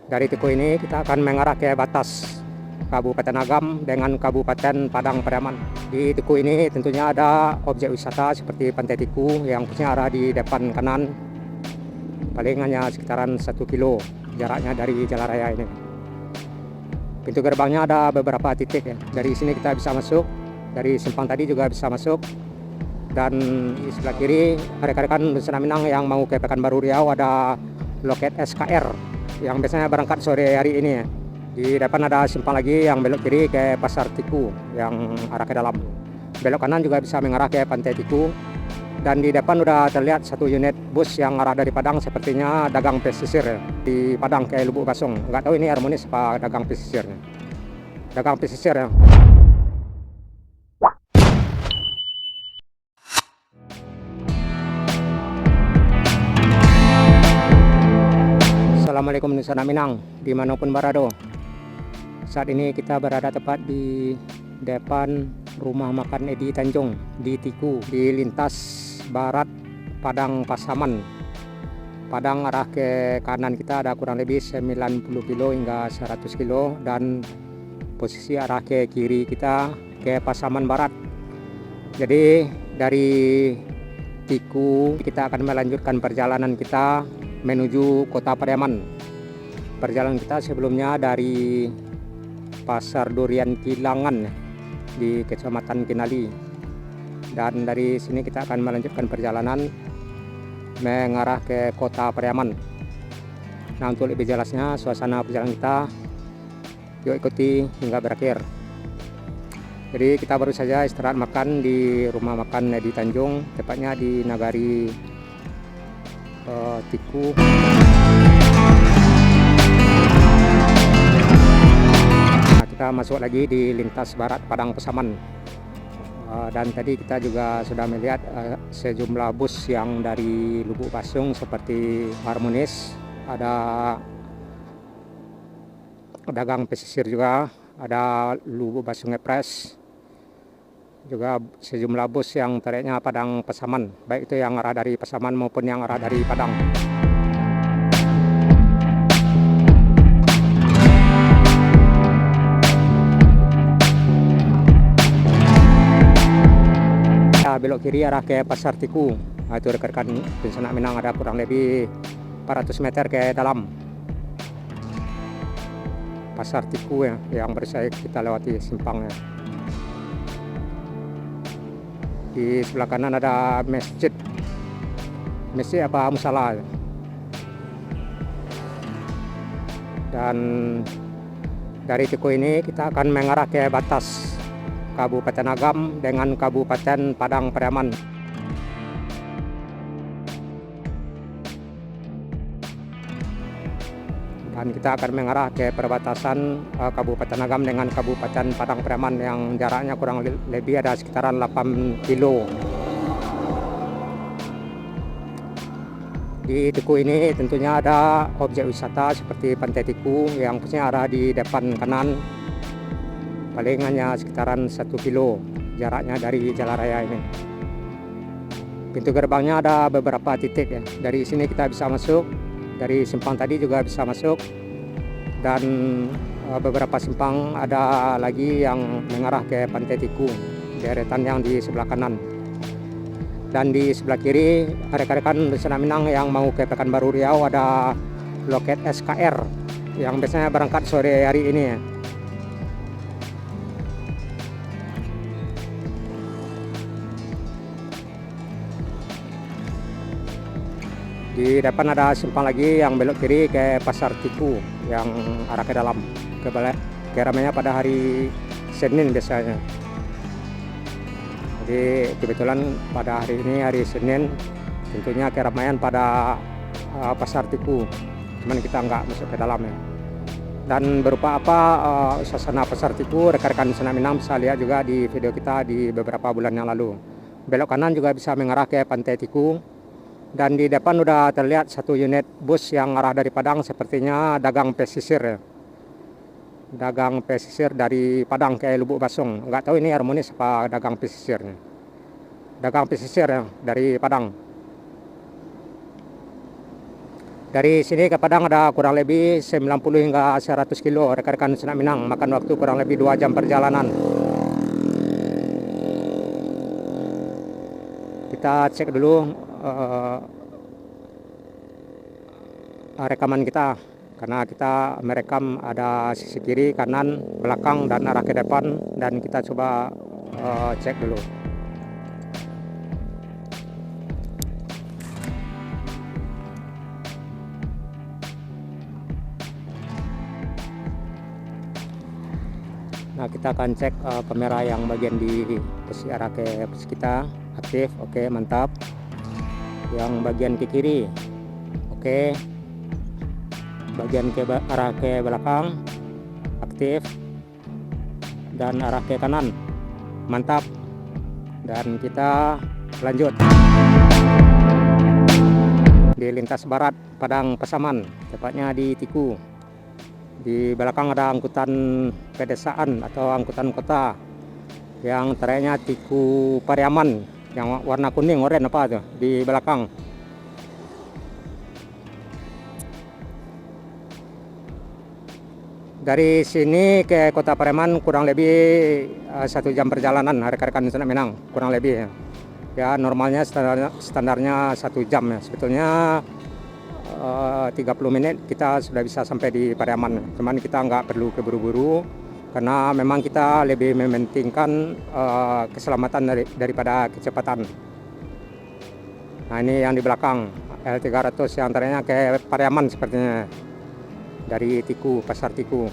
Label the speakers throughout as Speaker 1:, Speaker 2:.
Speaker 1: Dari Tiku ini kita akan mengarah ke batas Kabupaten Agam dengan Kabupaten Padang Pariaman. Di Tiku ini tentunya ada objek wisata seperti Pantai Tiku yang punya arah di depan kanan, paling hanya sekitaran 1 kilo jaraknya dari jalan raya ini. Pintu gerbangnya ada beberapa titik ya. Dari sini kita bisa masuk, dari simpang tadi juga bisa masuk. Dan di sebelah kiri rekan-rekan Nusa Minang yang mau ke Pekanbaru Riau ada loket SKR yang biasanya berangkat sore hari ini ya. Di depan ada simpang lagi yang belok kiri ke Pasar Tiku yang arah ke dalam. Belok kanan juga bisa mengarah ke Pantai Tiku. Dan di depan udah terlihat satu unit bus yang arah dari Padang, sepertinya dagang pesisir ya. Di Padang ke Lubuk Basung. Nggak tahu ini harmonis apa dagang pesisirnya. Dagang pesisir ya. Assalamualaikum Nusa Minang, dimanapun berada. Saat ini kita berada tepat di depan rumah makan Edi Tanjung di Tiku, di lintas barat Padang Pasaman. Padang arah ke kanan kita ada kurang lebih 90 kilo hingga 100 kilo, dan posisi arah ke kiri kita ke Pasaman Barat. Jadi dari Tiku kita akan melanjutkan perjalanan kita menuju Kota Pariaman. Perjalanan kita sebelumnya dari Pasar Durian Kilangan di Kecamatan Kinali, dan dari sini kita akan melanjutkan perjalanan mengarah ke Kota Pariaman. Nah, untuk lebih jelasnya suasana perjalanan kita, yuk ikuti hingga berakhir. Jadi kita baru saja istirahat makan di rumah makan Edi Tanjung, tepatnya di Nagari Tiku. Nah, kita masuk lagi di lintas barat Padang Pasaman. Dan tadi kita juga sudah melihat sejumlah bus yang dari Lubuk Basung seperti Harmonis, ada dagang pesisir juga, ada Lubuk Basung Express, juga sejumlah bus yang trayeknya Padang Pasaman, baik itu yang arah dari Pasaman maupun yang arah dari Padang. Ya, belok kiri arah ke Pasar Tiku. Nah, itu rekan-rekan Nusa Minang, ada kurang lebih 400 meter ke dalam Pasar Tiku ya, yang baru saja kita lewati simpangnya. Di sebelah kanan ada masjid apa musala. Dan dari Tiku ini kita akan mengarah ke batas Kabupaten Agam dengan Kabupaten Padang Pariaman. Dan kita akan mengarah ke perbatasan Kabupaten Agam dengan Kabupaten Padang Pariaman yang jaraknya kurang lebih ada sekitaran 8 kilo. Di Tiku ini tentunya ada objek wisata seperti Pantai Tiku yang punya arah di depan kanan, paling hanya sekitaran 1 kilo jaraknya dari jalan raya ini. Pintu gerbangnya ada beberapa titik ya. Dari sini kita bisa masuk, dari simpang tadi juga bisa masuk, dan beberapa simpang ada lagi yang mengarah ke Pantai Tiku, deretan yang di sebelah kanan. Dan di sebelah kiri rekan-rekan Nusa Minang yang mau ke Pekanbaru Riau ada loket SKR yang biasanya berangkat sore hari ini ya. Di depan ada simpang lagi yang belok kiri ke Pasar Tiku yang arah ke dalam, ke keramaiannya pada hari Senin biasanya. Jadi kebetulan pada hari ini hari Senin, tentunya keramaian pada Pasar Tiku, cuman kita nggak masuk ke dalam ya. Dan berupa apa suasana Pasar Tiku, rekan-rekan Nusa Minang bisa lihat juga di video kita di beberapa bulan yang lalu. Belok kanan juga bisa mengarah ke Pantai Tiku. Dan di depan udah terlihat satu unit bus yang arah dari Padang, sepertinya dagang pesisir ya. Dagang pesisir dari Padang ke Lubuk Basung. Nggak tahu ini harmonis apa dagang pesisirnya. Dagang pesisir ya, dari Padang. Dari sini ke Padang ada kurang lebih 90 hingga 100 kilo rekan-rekan Senak Minang, makan waktu kurang lebih 2 jam perjalanan. Kita cek dulu rekaman kita, karena kita merekam ada sisi kiri, kanan, belakang, dan arah ke depan, dan kita coba cek dulu. Nah, kita akan cek kamera yang bagian di posisi arah ke posisi kita aktif, oke, mantap. Yang bagian ke kiri, oke. Bagian arah ke belakang aktif, dan arah ke kanan mantap. Dan kita lanjut di lintas barat Padang Pasaman, tepatnya di Tiku. Di belakang ada angkutan pedesaan atau angkutan kota yang trayeknya Tiku Pariaman, yang warna kuning oranye apa tuh di belakang. Dari sini ke kota Pariaman kurang lebih 1 jam perjalanan rekan-rekan Senak Minang, kurang lebih ya. Normalnya standarnya 1 jam ya. Sebetulnya 30 menit kita sudah bisa sampai di Pariaman. Cuman kita nggak perlu keburu-buru, karena memang kita lebih mementingkan keselamatan daripada kecepatan. Nah, ini yang di belakang L300 yang antaranya ke Pariaman sepertinya, dari Tiku, Pasar Tiku.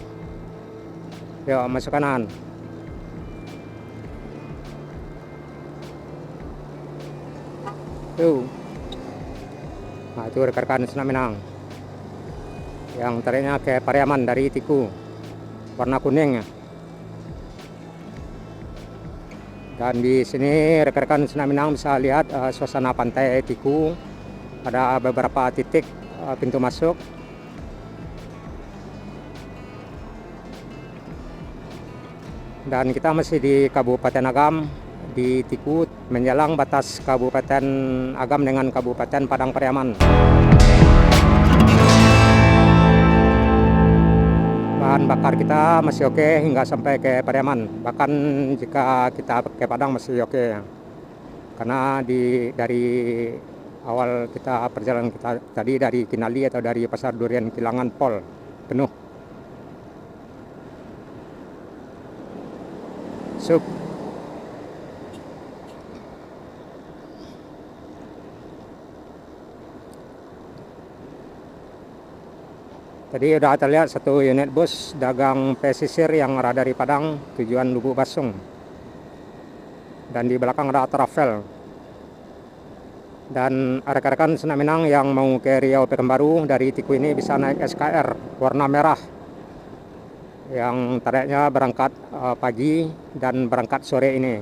Speaker 1: Yuk, masuk kanan. Tuh. Nah, itu rekan-rekan Senak Minang yang trayeknya ke Pariaman dari Tiku, warna kuning. Dan di sini rekan-rekan Senak Minang bisa lihat suasana pantai Tiku. Ada beberapa titik pintu masuk. Dan kita masih di Kabupaten Agam, di Tiku, menjelang batas Kabupaten Agam dengan Kabupaten Padang Pariaman. Bahan bakar kita masih oke hingga sampai ke Pariaman. Bahkan jika kita ke Padang masih oke, karena dari awal kita perjalanan kita tadi dari Kinali atau dari Pasar Durian Kilangan Pol penuh. Sup. Tadi udah terlihat satu unit bus dagang pesisir yang arah dari Padang tujuan Lubuk Basung. Dan di belakang ada travel. Dan rekan-rekan Senak Minang yang mau ke Riau Pekanbaru dari Tiku ini bisa naik SKR warna merah, yang trayeknya berangkat pagi dan berangkat sore ini.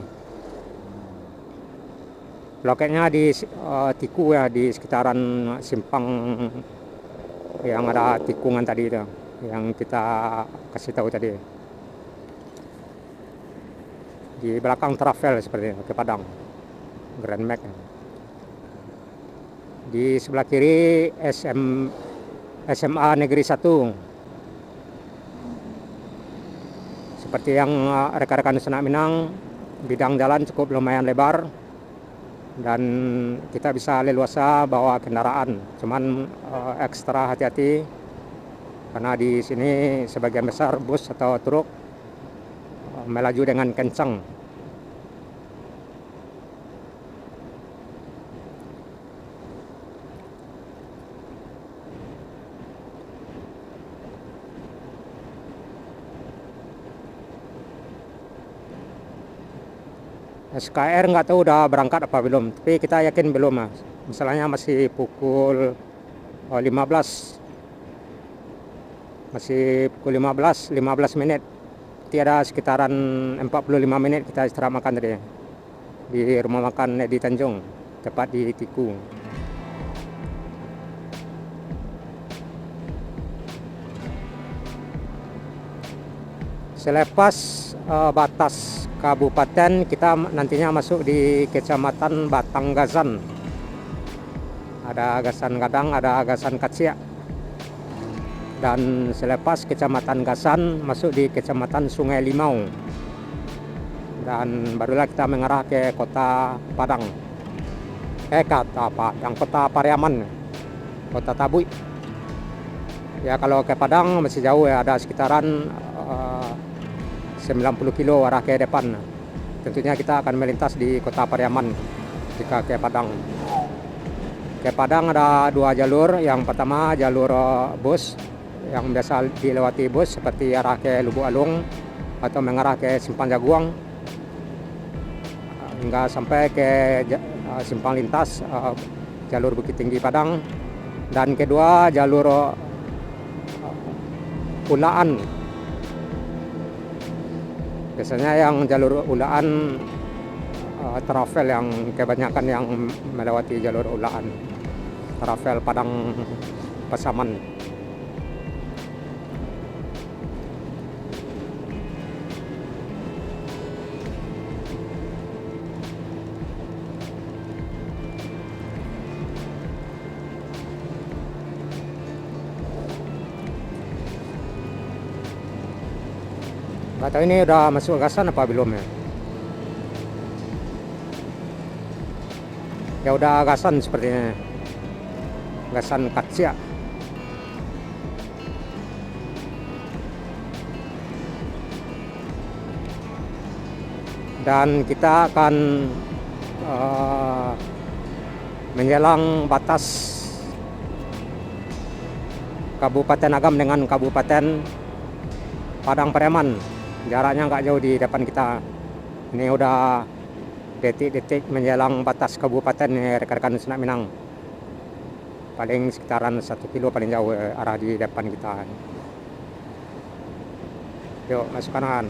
Speaker 1: Loketnya di Tiku ya, di sekitaran simpang yang ada tikungan tadi itu, yang kita kasih tahu tadi. Di belakang travel seperti itu, ke Padang Grand Max. Di sebelah kiri SMA Negeri 1. Seperti yang rekan-rekan Senak Minang, bidang jalan cukup lumayan lebar dan kita bisa leluasa bawa kendaraan. Cuman ekstra hati-hati karena di sini sebagian besar bus atau truk melaju dengan kencang. SKR nggak tahu udah berangkat apa belum, tapi kita yakin belum mas. Misalnya masih pukul 15, masih pukul 15 menit. Tiada sekitaran 45 menit kita istirahat makan tadi di rumah makan Edi Tanjung, tepat di Tiku. Selepas batas kabupaten, kita nantinya masuk di Kecamatan Batanggazan. Ada Gasan Gadang, ada Gasan Kacia. dan selepas Kecamatan Gasan masuk di Kecamatan Sungai Limau, dan barulah kita mengarah ke Kota Padang, Kota Pariaman, Kota Tabui. Ya, kalau ke Padang masih jauh ya, ada sekitaran 90 kilo arah ke depan. Tentunya kita akan melintas di Kota Pariaman jika ke Padang. Ke Padang ada dua jalur. Yang pertama jalur bus yang biasa dilewati bus seperti arah ke Lubuk Alung atau mengarah ke Simpang Jaguang hingga sampai ke simpang lintas jalur Bukit Tinggi Padang. Dan kedua jalur Ulaan. Biasanya yang jalur Ulaan travel yang kebanyakan yang melewati jalur Ulaan, travel Padang Pasaman. Nggak tahu ini udah masuk Gasan apa belum ya? Ya udah Gasan sepertinya. Gasan Katsia. Dan kita akan menjelang batas Kabupaten Agam dengan Kabupaten Padang Pariaman. Jaraknya nggak jauh di depan kita. Ini udah detik-detik menjelang batas kabupaten rekan-rekan Senak Minang. Paling sekitaran 1 kilo paling jauh arah di depan kita. Yuk masuk kanan.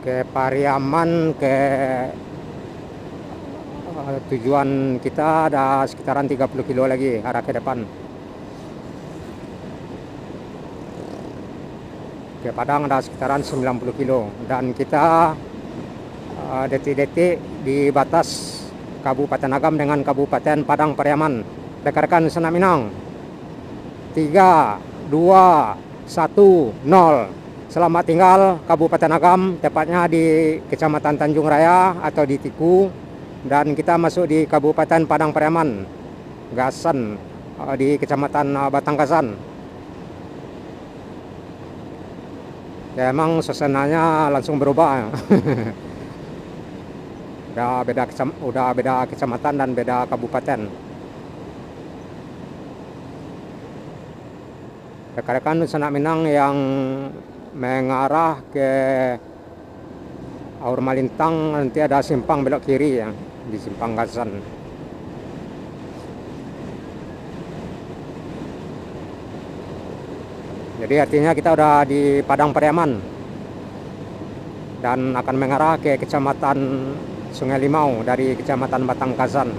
Speaker 1: Ke Pariaman, ke tujuan kita ada sekitaran 30 kilo lagi arah ke depan. Ke Padang ada sekitaran 90 kilo. Dan kita detik-detik di batas Kabupaten Agam dengan Kabupaten Padang Pariaman. Rekan-rekan Senak Minang, 3, 2, 1, 0. Selamat tinggal Kabupaten Agam, tepatnya di Kecamatan Tanjung Raya atau di Tiku. Dan kita masuk di Kabupaten Padang Pariaman, Gasan, di Kecamatan Batang Gasan. Ya, emang suasananya langsung berubah. Udah beda kecamatan dan beda kabupaten. Rekan-rekan Senak Minang yang mengarah ke Aur Malintang, nanti ada simpang belok kiri ya, di Simpang Gasan. Jadi artinya kita udah di Padang Pariaman dan akan mengarah ke Kecamatan Sungai Limau dari Kecamatan Batang Gasan.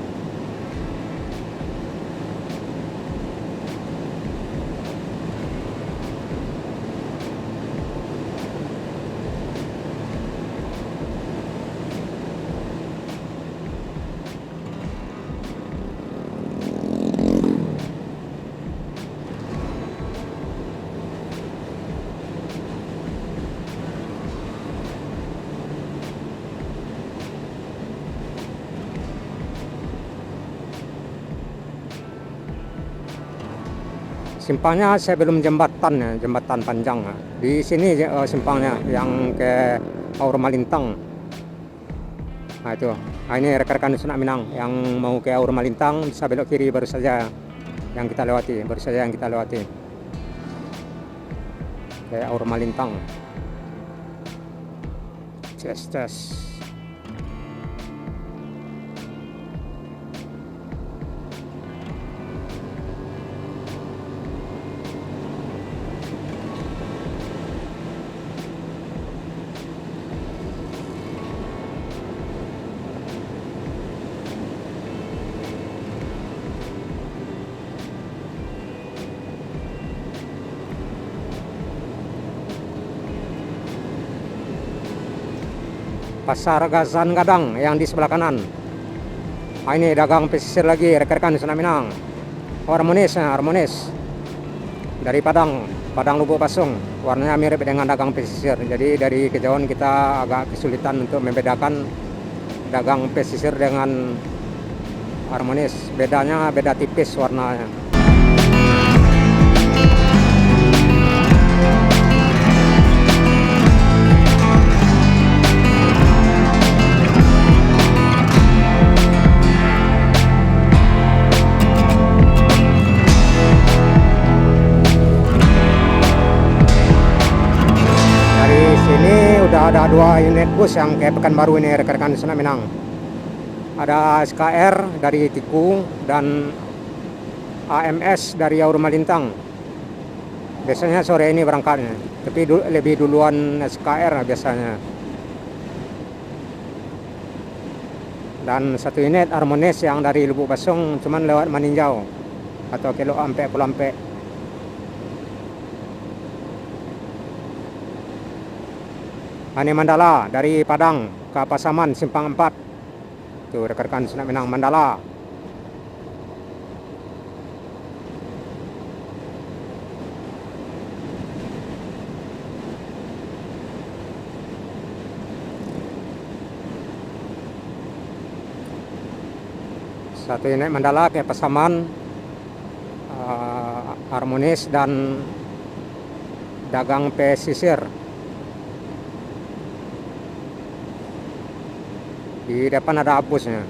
Speaker 1: Simpangnya saya belum jembatan ya, jembatan panjang. Di sini simpangnya yang ke Aur Malintang. Nah itu, nah, ini rekan-rekan Senak Minang yang mau ke Aur Malintang bisa belok kiri baru saja yang kita lewati, ke Aur Malintang. Tes. Pasar Gazan Gadang yang di sebelah kanan. Ini dagang pesisir lagi rekan-rekan di Sungai Minang. Harmonis dari Padang Lubuk Pasung. Warnanya mirip dengan dagang pesisir. Jadi dari kejauhan kita agak kesulitan untuk membedakan dagang pesisir dengan harmonis. Bedanya beda tipis warnanya. Udah ada 2 unit bus yang kayak Pekanbaru ini rekan-rekan di Sungai Minang. Ada SKR dari Tiku dan AMS dari Aur Malintang. Biasanya sore ini berangkatnya, tapi lebih duluan SKR biasanya. Dan 1 unit Harmonis yang dari Lubuk Pasung cuman lewat Maninjau atau Kelo Ampe Pulau Ampe. Ini Mandala dari Padang ke Pasaman Simpang 4. Tuh rekan-rekan Sungai Minang Mandala. Satu unit Mandala ke Pasaman, Harmonis dan dagang pesisir. Di depan ada busnya.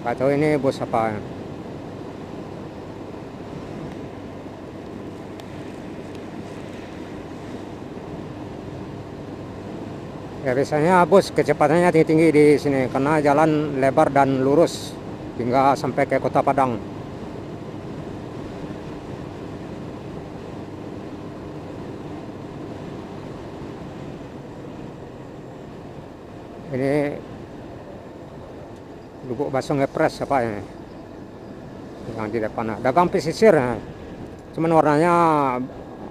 Speaker 1: Nggak tahu ini bus apa. Ya biasanya bus kecepatannya tinggi-tinggi di sini karena jalan lebar dan lurus hingga sampai ke Kota Padang. Ini Lubuk Pasung Express apa ini yang di depan, dagang pesisir ya. Cuman warnanya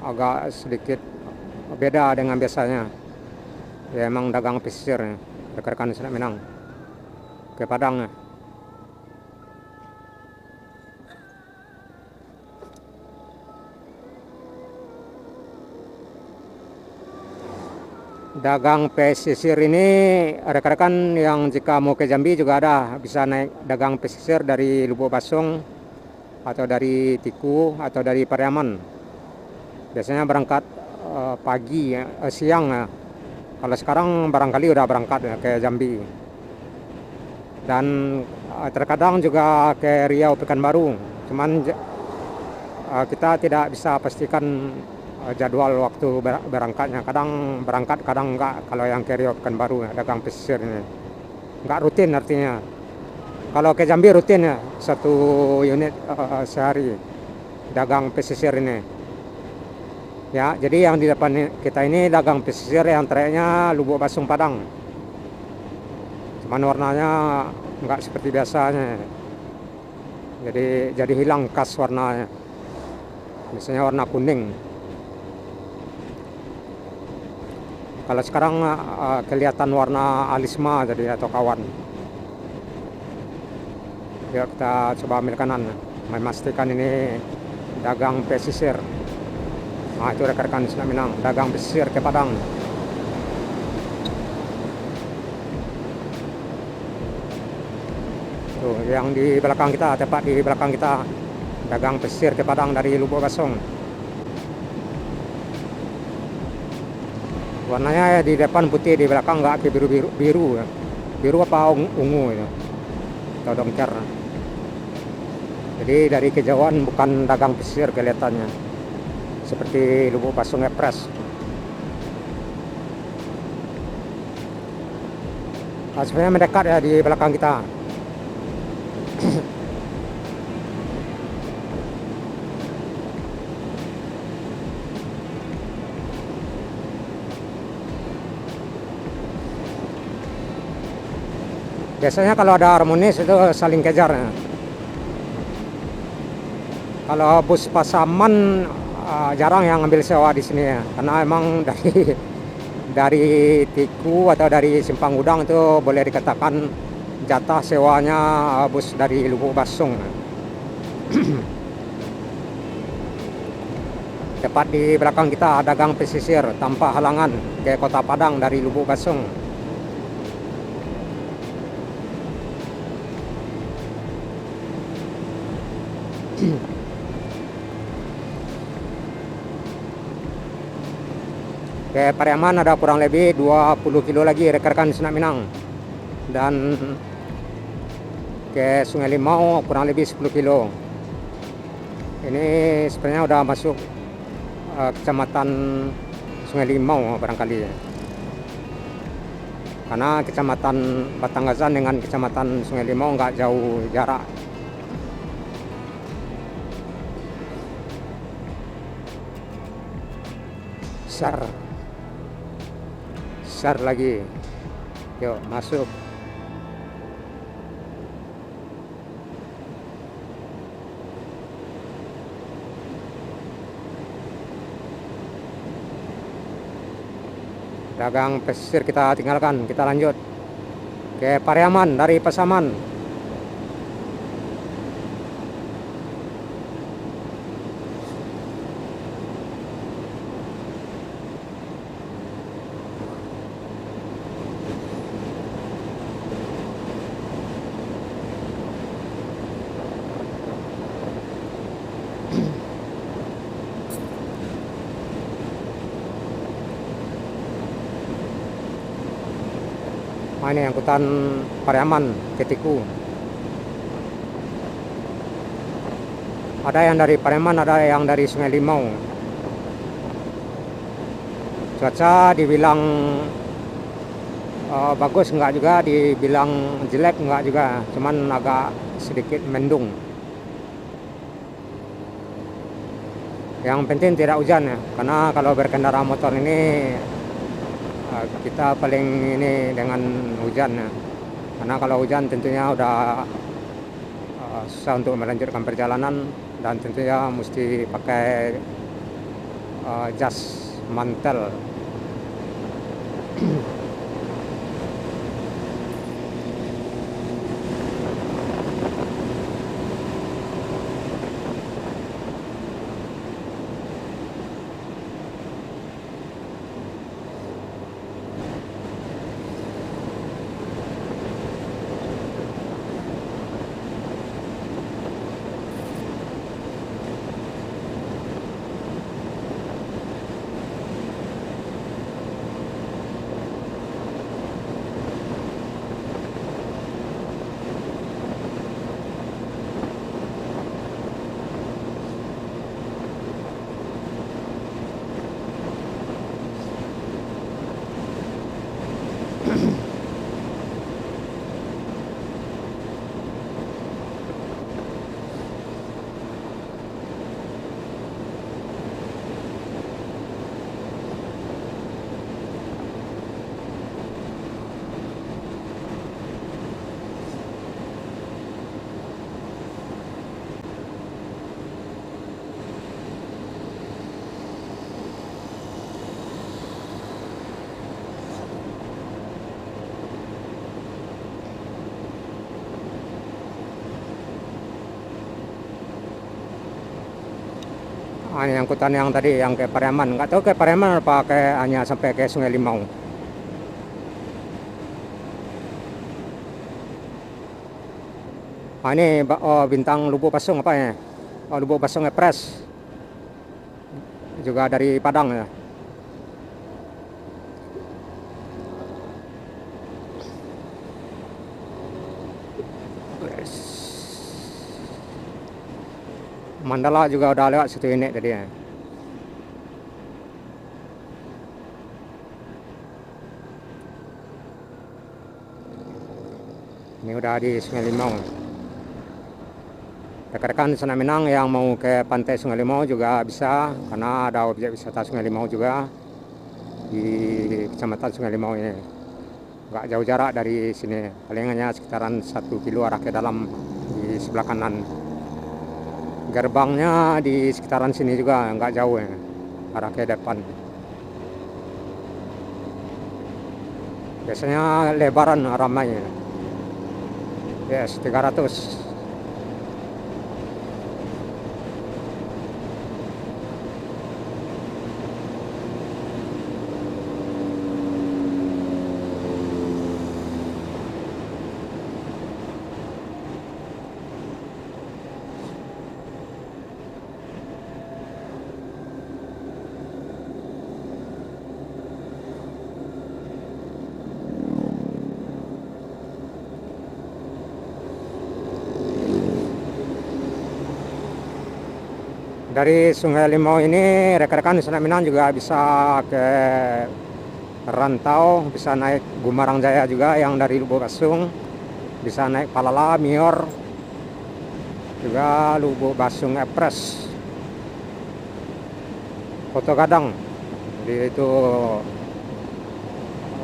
Speaker 1: agak sedikit beda dengan biasanya ya, emang dagang pesisir ya. Rekan-rekan Sungai Minang ke Padang ya. Dagang pesisir ini rekan-rekan yang jika mau ke Jambi juga ada, bisa naik dagang pesisir dari Lubuk Pasung atau dari Tiku atau dari Pariaman. Biasanya berangkat pagi siang ya. Kalau sekarang barangkali udah berangkat ya, ke Jambi. Dan terkadang juga ke Riau Pekanbaru. Cuman kita tidak bisa pastikan jadwal waktu berangkatnya. Kadang berangkat, kadang enggak. Kalau yang ke Riau Pekanbaru ya, dagang pesisir ini enggak rutin artinya. Kalau ke Jambi rutin ya, 1 unit sehari dagang pesisir ini ya. Jadi yang di depan kita ini dagang pesisir yang trayeknya Lubuk Pasung Padang, cuman warnanya enggak seperti biasanya. Jadi hilang khas warnanya. Biasanya warna kuning. Kalau sekarang kelihatan warna alisma jadi atau kawan. Yuk kita coba ambil kanan, memastikan ini dagang pesisir. Nah itu rekan-rekan Sungai Minang, dagang pesisir ke Padang. Tuh yang di belakang kita, tepat di belakang kita, dagang pesisir ke Padang dari Lubuk Pasung. Warnanya di depan putih, di belakang enggak ke biru ya. Biru apa ungu ya, atau dongker. Jadi dari kejauhan bukan dagang pesisir kelihatannya, seperti Lubuk Pasung Express. Sebenarnya mendekat ya di belakang kita. Biasanya kalau ada Harmonis itu saling kejar ya. Kalau bus Pasaman jarang yang ambil sewa di sini ya, karena emang dari Tiku atau dari Simpang Gudang itu boleh dikatakan jatah sewanya bus dari Lubuk Basung. Tepat di belakang kita ada gang pesisir tanpa halangan ke Kota Padang dari Lubuk Basung. Ke Pariaman ada kurang lebih 20 kilo lagi rekan-rekan Senak Minang. Dan ke Sungai Limau kurang lebih 10 kilo. Ini sebenarnya udah masuk kecamatan Sungai Limau barangkali ya. Karena kecamatan Batanggazan dengan kecamatan Sungai Limau nggak jauh jarak. Besar lagi. Yuk masuk. Dagang pesisir kita tinggalkan, kita lanjut ke Pariaman dari Pasaman. Ini angkutan Pariaman ke Tiku. Ada yang dari Pariaman, ada yang dari Sungai Limau. Cuaca dibilang bagus enggak juga, dibilang jelek enggak juga, cuman agak sedikit mendung. Yang penting tidak hujan ya, karena kalau berkendara motor ini kita paling ini dengan hujan ya. Karena kalau hujan tentunya udah susah untuk melanjutkan perjalanan, dan tentunya mesti pakai jas mantel. Ini angkutan yang tadi yang ke Pariaman, nggak tahu ke Pariaman apa hanya sampai ke Sungai Limau. Ini bintang Lubuk Basung apa ya? Lubuk Basung Express, juga dari Padang ya. Mandala juga udah lewat situ ini tadi ya. Ini udah di Sungai Limau. Rekan-rekan Senak Minang yang mau ke pantai Sungai Limau juga bisa, karena ada objek wisata Sungai Limau juga di kecamatan Sungai Limau ini. Nggak jauh jarak dari sini, paling hanya sekitaran 1 kilo arah ke dalam di sebelah kanan. Gerbangnya di sekitaran sini juga, nggak jauh ya, arah ke depan. Biasanya lebaran ramai. Yes, 300. Dari Sungai Limau ini rekan-rekan di Selat Minang juga bisa ke Rantau, bisa naik Gumarang Jaya juga yang dari Lubuk Basung, bisa naik Palala, Mior, juga Lubuk Basung Express, Oto Gadang. Jadi itu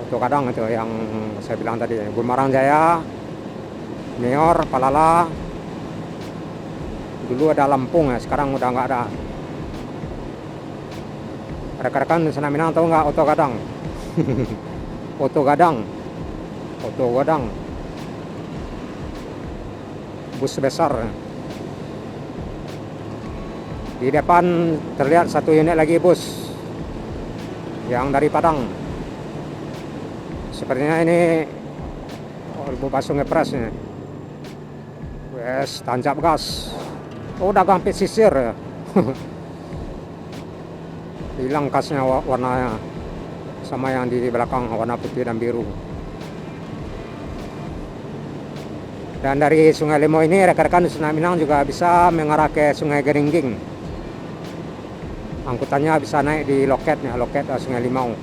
Speaker 1: Oto Gadang itu yang saya bilang tadi, Gumarang Jaya, Mior, Palala. Dulu ada Lampung ya, sekarang udah nggak ada. Rekan-rekan di Selat Minang tahu nggak Oto Gadang? Oto Gadang, Oto Gadang, bus besar. Di depan terlihat satu unit lagi bus yang dari Padang. Sepertinya ini Lubuk Basung Express ini. Wes, tancap gas. Oh, dagang pesisir ya. Hilang kasnya warnanya, sama yang di belakang warna putih dan biru. Dan dari Sungai Limau ini rekan-rekan di Selat Minang juga bisa mengarah ke Sungai Geringging. Angkutannya bisa naik di loketnya, loket Sungai Limau.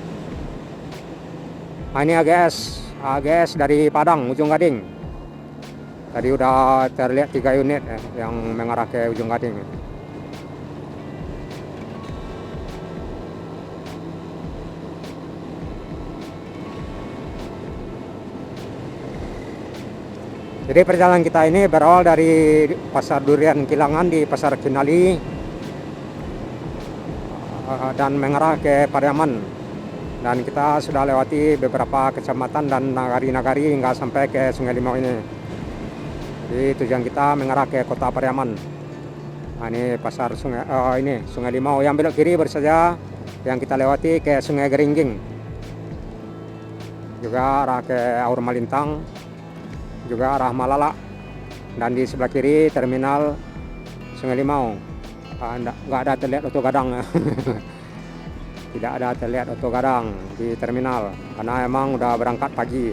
Speaker 1: Nah, ini AGS dari Padang, Ujung Gading. Tadi udah terlihat 3 unit ya, yang mengarah ke Ujung Gading. Jadi perjalanan kita ini berawal dari Pasar Durian Kilangan di Pasar Kinali dan mengarah ke Pariaman. Dan kita sudah lewati beberapa kecamatan dan nagari-nagari hingga sampai ke Sungai Limau ini. Jadi tujuan kita mengarah ke Kota Pariaman. Nah, ini pasar sungai, ini Sungai Limau. Yang belok kiri baru saja yang kita lewati ke Sungai Geringging. Juga arah ke Aur Malintang, juga arah Malala. Dan di sebelah kiri terminal Sungai Limau. Nggak ada terlihat Oto Gadang. Tidak ada terlihat Oto Gadang di terminal karena emang udah berangkat pagi.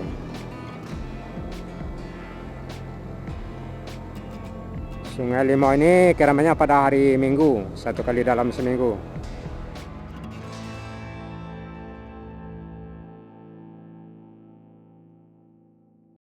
Speaker 1: Sungai Limau ini keramaiannya pada hari Minggu, 1 kali dalam seminggu.